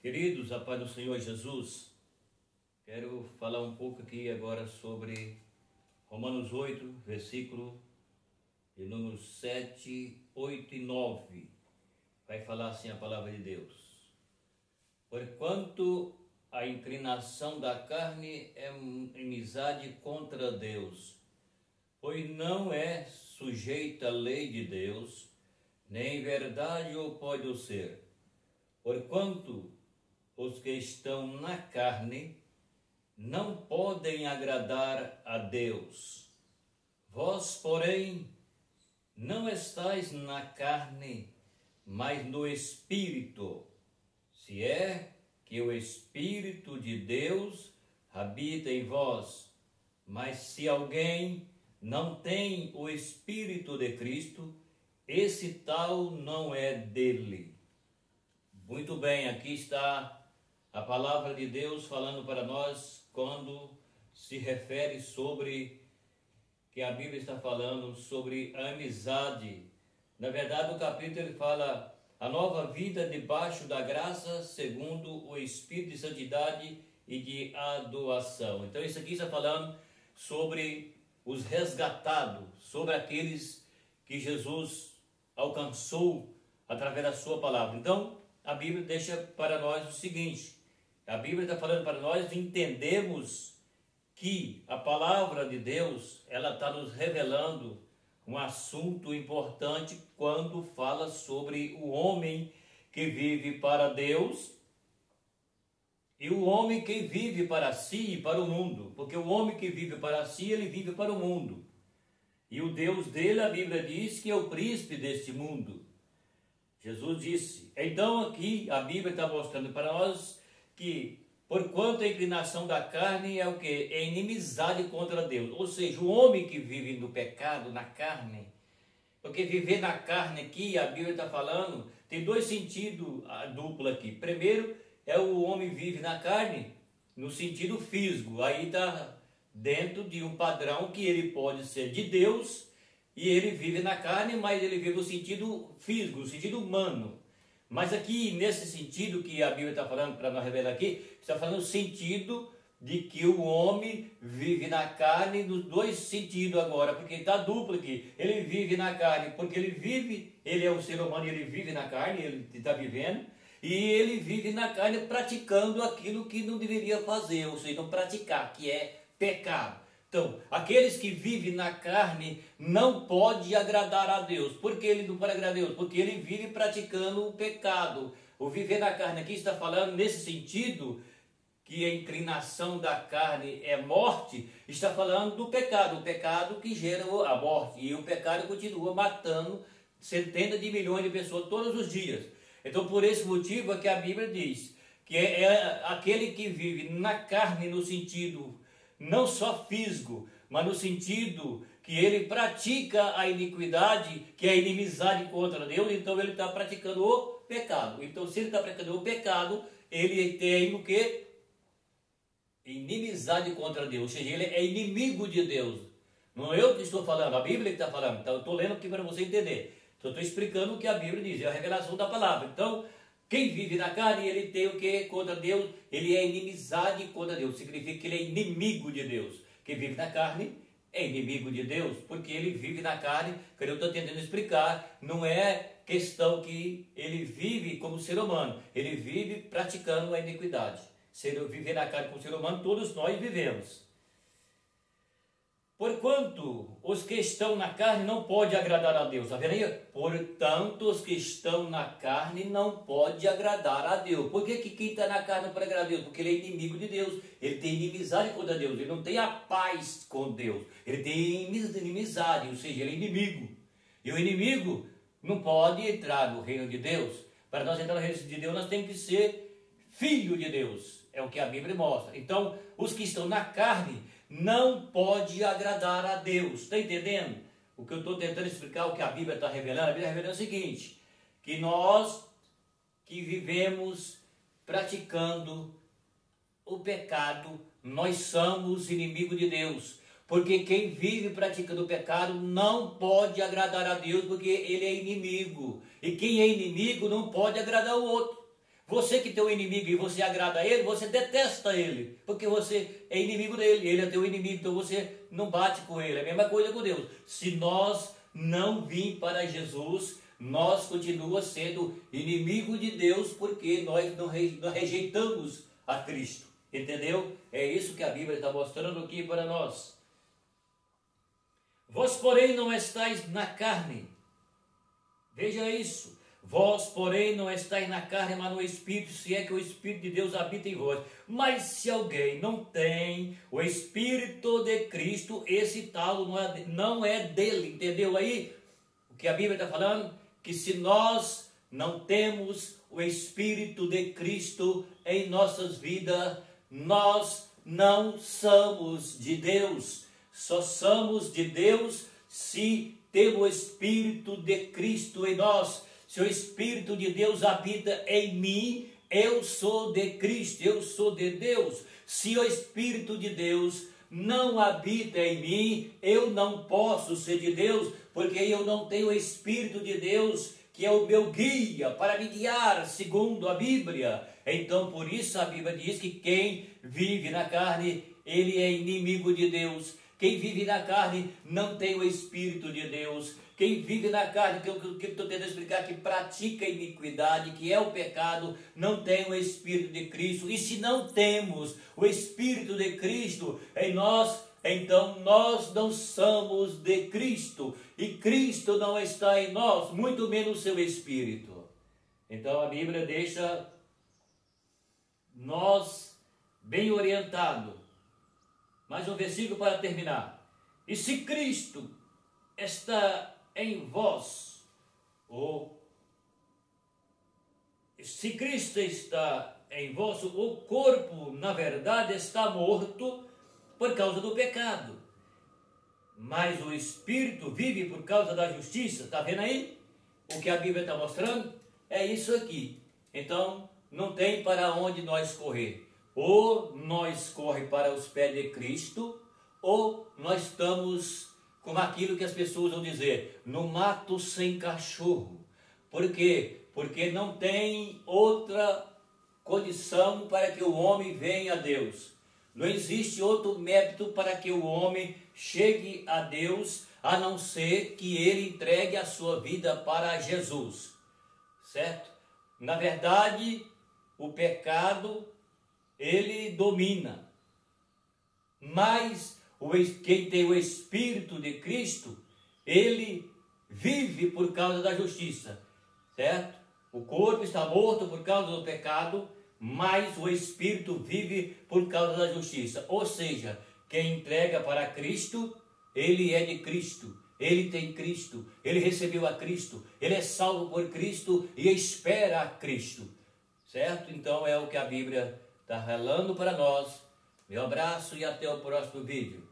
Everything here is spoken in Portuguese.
Queridos, a paz do Senhor Jesus, quero falar um pouco aqui agora sobre Romanos 8, versículo de número 7, 8 e 9. Vai falar assim a palavra de Deus. Porquanto a inclinação da carne é inimizade contra Deus, pois não é sujeita à lei de Deus, nem em verdade o pode ser. Porquanto os que estão na carne não podem agradar a Deus. Vós, porém, não estáis na carne, mas no Espírito, se é que o Espírito de Deus habita em vós. Mas se alguém não tem o Espírito de Cristo, esse tal não é dele. Muito bem, aqui está a palavra de Deus falando para nós quando se refere sobre que a Bíblia está falando sobre a amizade. Na verdade, o capítulo ele fala a nova vida debaixo da graça segundo o Espírito de santidade e de adoração. Então isso aqui está falando sobre os resgatados, sobre aqueles que Jesus alcançou através da sua palavra. Então a Bíblia deixa para nós o seguinte: a Bíblia está falando para nós entendermos que a palavra de Deus, ela está nos revelando um assunto importante quando fala sobre o homem que vive para Deus e o homem que vive para si e para o mundo. Porque o homem que vive para si, ele vive para o mundo. E o Deus dele, a Bíblia diz que é o príncipe deste mundo. Jesus disse. Então aqui a Bíblia está mostrando para nós que porquanto a inclinação da carne é o que? É inimizade contra Deus. Ou seja, o homem que vive no pecado, na carne, porque viver na carne aqui, a Bíblia está falando, tem dois sentidos duplo aqui. Primeiro, é o homem vive na carne, no sentido físico. Aí está dentro de um padrão que ele pode ser de Deus, e ele vive na carne, mas ele vive no sentido físico, no sentido humano. Mas aqui, nesse sentido que a Bíblia está falando, para nós revelar aqui, está falando o sentido de que o homem vive na carne, nos dois sentidos agora, porque está duplo aqui. Ele vive na carne, porque ele vive, ele é um ser humano, ele vive na carne, ele está vivendo, e ele vive na carne praticando aquilo que não deveria fazer, ou seja, não praticar, que é pecado. Então, aqueles que vivem na carne não podem agradar a Deus. Por que ele não pode agradar a Deus? Porque ele vive praticando o pecado. O viver na carne aqui está falando nesse sentido que a inclinação da carne é morte, está falando do pecado. O pecado que gera a morte. E o pecado continua matando centenas de milhões de pessoas todos os dias. Então, por esse motivo é que a Bíblia diz que é aquele que vive na carne no sentido não só físico, mas no sentido que ele pratica a iniquidade, que é a inimizade contra Deus, então ele está praticando o pecado. Então, se ele está praticando o pecado, ele tem o que? Inimizade contra Deus, ou seja, ele é inimigo de Deus. Não é eu que estou falando, a Bíblia que está falando. Então, eu estou lendo aqui para você entender. Então, eu estou explicando o que a Bíblia diz, é a revelação da palavra. Então, quem vive na carne, ele tem o que contra Deus? Ele é inimizade contra Deus. Significa que ele é inimigo de Deus. Quem vive na carne é inimigo de Deus, porque ele vive na carne, que eu estou tentando explicar, não é questão que ele vive como ser humano. Ele vive praticando a iniquidade. Se ele viver na carne como ser humano, todos nós vivemos. Porquanto os que estão na carne não podem agradar a Deus. Está vendo aí? Portanto, os que estão na carne não podem agradar a Deus. Por que quem está na carne não pode agradar a Deus? Porque ele é inimigo de Deus. Ele tem inimizade contra Deus. Ele não tem a paz com Deus. Ele tem inimizade, ou seja, ele é inimigo. E o inimigo não pode entrar no reino de Deus. Para nós entrar no reino de Deus, nós temos que ser filho de Deus. É o que a Bíblia mostra. Então, os que estão na carne não pode agradar a Deus. Está entendendo? O que eu estou tentando explicar, o que a Bíblia está revelando? A Bíblia está revelando o seguinte, que nós que vivemos praticando o pecado, nós somos inimigos de Deus. Porque quem vive praticando o pecado não pode agradar a Deus, porque ele é inimigo. E quem é inimigo não pode agradar o outro. Você que tem um inimigo e você agrada a ele, você detesta ele, porque você é inimigo dele, ele é teu inimigo, então você não bate com ele. É a mesma coisa com Deus. Se nós não vir para Jesus, nós continuamos sendo inimigo de Deus, porque nós não rejeitamos a Cristo. Entendeu? É isso que a Bíblia está mostrando aqui para nós. Vós, porém, não estáis na carne. Veja isso. Vós, porém, não estáis na carne, mas no Espírito, se é que o Espírito de Deus habita em vós. Mas se alguém não tem o Espírito de Cristo, esse tal não é dele. Entendeu aí o que a Bíblia está falando? Que se nós não temos o Espírito de Cristo em nossas vidas, nós não somos de Deus. Só somos de Deus se temos o Espírito de Cristo em nós. Se o Espírito de Deus habita em mim, eu sou de Cristo, eu sou de Deus. Se o Espírito de Deus não habita em mim, eu não posso ser de Deus, porque eu não tenho o Espírito de Deus, que é o meu guia para me guiar segundo a Bíblia. Então, por isso a Bíblia diz que quem vive na carne, ele é inimigo de Deus. Quem vive na carne não tem o Espírito de Deus. Quem vive na carne, que eu estou tentando explicar, que pratica iniquidade, que é o pecado, não tem o Espírito de Cristo. E se não temos o Espírito de Cristo em nós, então nós não somos de Cristo. E Cristo não está em nós, muito menos o seu Espírito. Então a Bíblia deixa nós bem orientados. Mais um versículo para terminar. E se Cristo está em vós, ou se Cristo está em vós, o corpo, na verdade, está morto por causa do pecado, mas o Espírito vive por causa da justiça. Está vendo aí? O que a Bíblia está mostrando? É isso aqui. Então, não tem para onde nós correr. Ou nós corre para os pés de Cristo, ou nós estamos com aquilo que as pessoas vão dizer, no mato sem cachorro. Por quê? Porque não tem outra condição para que o homem venha a Deus. Não existe outro método para que o homem chegue a Deus, a não ser que ele entregue a sua vida para Jesus. Certo? Na verdade, o pecado, ele domina. Mas quem tem o Espírito de Cristo, ele vive por causa da justiça, certo? O corpo está morto por causa do pecado, mas o Espírito vive por causa da justiça. Ou seja, quem entrega para Cristo, ele é de Cristo, ele tem Cristo, ele recebeu a Cristo, ele é salvo por Cristo e espera a Cristo, certo? Então é o que a Bíblia está falando para nós. Meu abraço e até o próximo vídeo.